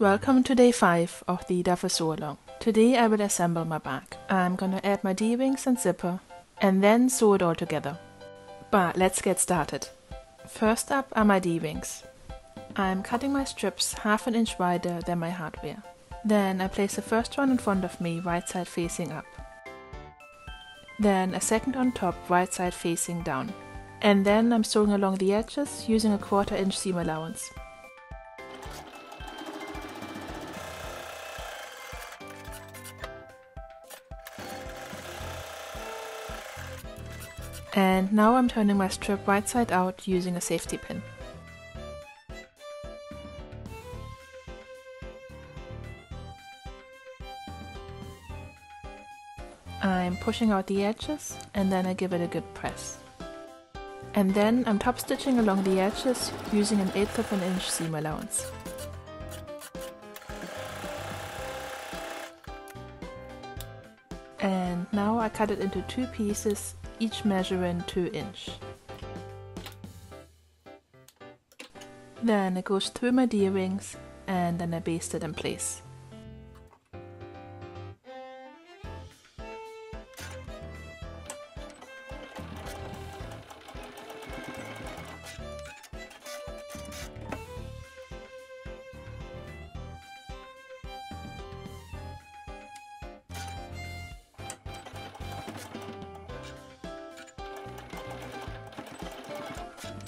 Welcome to day 5 of the Duffle Sew Along. Today I will assemble my bag. I'm gonna add my D-rings and zipper and then sew it all together. But let's get started. First up are my D-rings. I'm cutting my strips half an inch wider than my hardware. Then I place the first one in front of me, right side facing up. Then a second on top, right side facing down. And then I'm sewing along the edges using a 1/4 inch seam allowance. And now I'm turning my strip right side out using a safety pin. I'm pushing out the edges and then I give it a good press. And then I'm top stitching along the edges using an 1/8 of an inch seam allowance. And now I cut it into 2 pieces, each measuring 2 inch. Then it goes through my D-rings and then I baste it in place.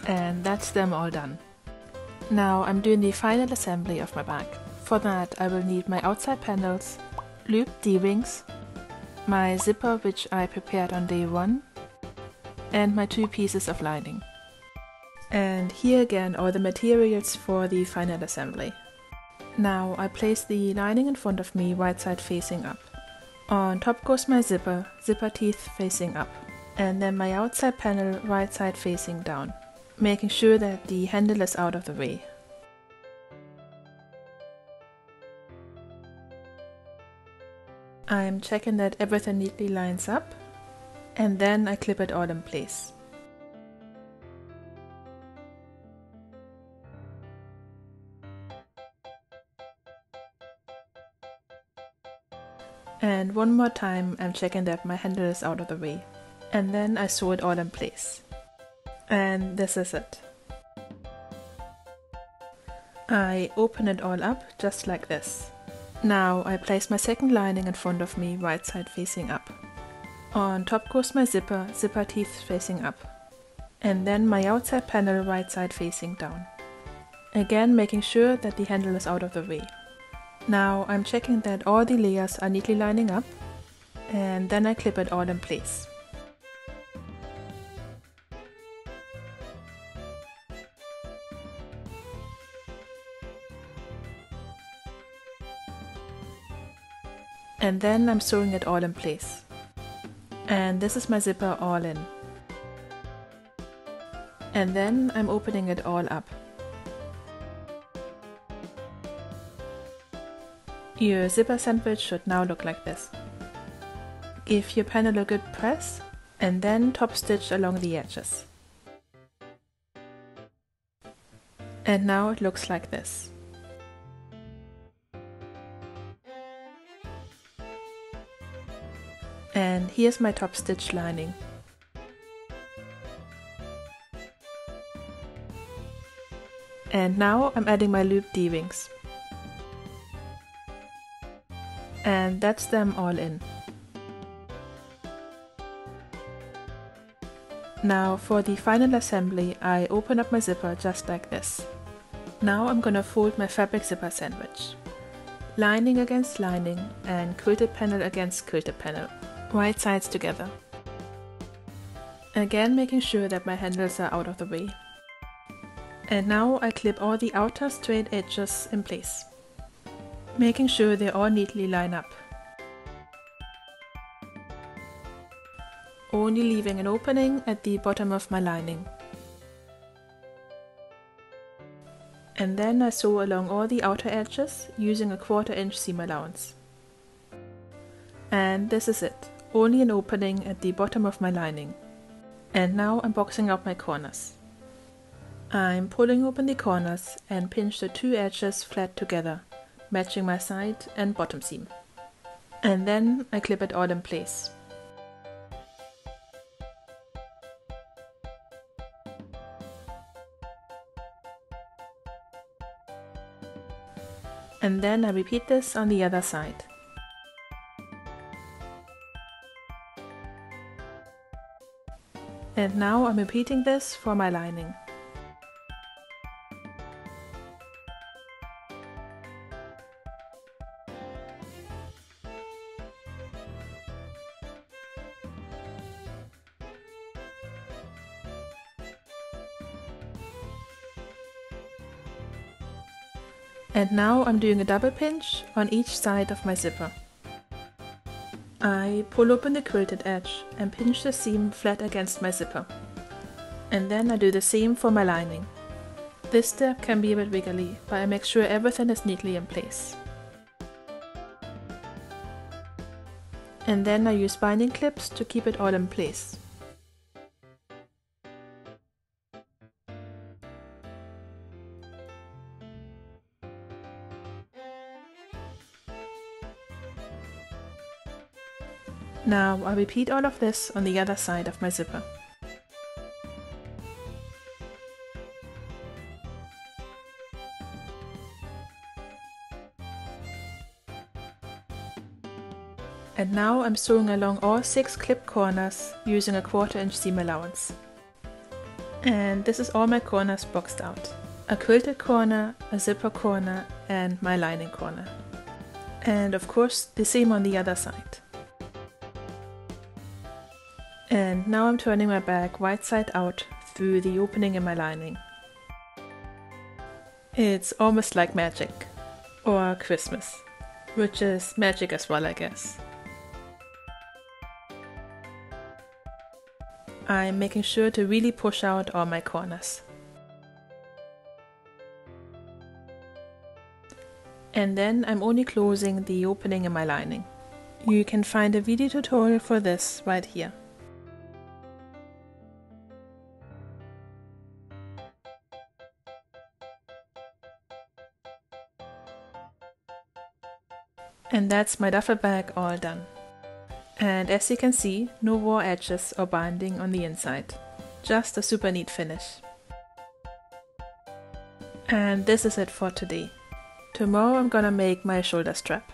And that's them all done. Now I'm doing the final assembly of my bag. For that I will need my outside panels, looped D-rings, my zipper which I prepared on day 1, and my 2 pieces of lining. And here again are the materials for the final assembly. Now I place the lining in front of me, right side facing up. On top goes my zipper teeth facing up, and then my outside panel right side facing down, making sure that the handle is out of the way. I'm checking that everything neatly lines up, and then I clip it all in place. And one more time I'm checking that my handle is out of the way, and then I sew it all in place. And this is it. I open it all up just like this. Now I place my second lining in front of me, right side facing up. On top goes my zipper teeth facing up. And then my outside panel right side facing down. Again making sure that the handle is out of the way. Now I'm checking that all the layers are neatly lining up, and then I clip it all in place. And then I'm sewing it all in place. And this is my zipper all in. And then I'm opening it all up. Your zipper sandwich should now look like this. Give your panel a good press and then top stitch along the edges. And now it looks like this. And here's my top stitch lining. And now I'm adding my looped D-rings. And that's them all in. Now for the final assembly I open up my zipper just like this. Now I'm gonna fold my fabric zipper sandwich. Lining against lining and quilted panel against quilted panel. Right sides together. Again making sure that my handles are out of the way. And now I clip all the outer straight edges in place, making sure they all neatly line up. Only leaving an opening at the bottom of my lining. And then I sew along all the outer edges using a 1/4 inch seam allowance. And this is it. Only an opening at the bottom of my lining. And now I'm boxing out my corners. I'm pulling open the corners and pinch the 2 edges flat together, matching my side and bottom seam. And then I clip it all in place. And then I repeat this on the other side. And now I'm repeating this for my lining. And now I'm doing a double pinch on each side of my zipper. I pull open the quilted edge and pinch the seam flat against my zipper. And then I do the same for my lining. This step can be a bit wiggly, but I make sure everything is neatly in place. And then I use binding clips to keep it all in place. Now I repeat all of this on the other side of my zipper. And now I'm sewing along all 6 clip corners using a 1/4 inch seam allowance. And this is all my corners boxed out. A quilted corner, a zipper corner and my lining corner. And of course the same on the other side. And now I'm turning my bag right side out through the opening in my lining. It's almost like magic. Or Christmas. Which is magic as well, I guess. I'm making sure to really push out all my corners. And then I'm only closing the opening in my lining. You can find a video tutorial for this right here. And that's my duffel bag all done. And as you can see, no raw edges or binding on the inside. Just a super neat finish. And this is it for today. Tomorrow I'm gonna make my shoulder strap.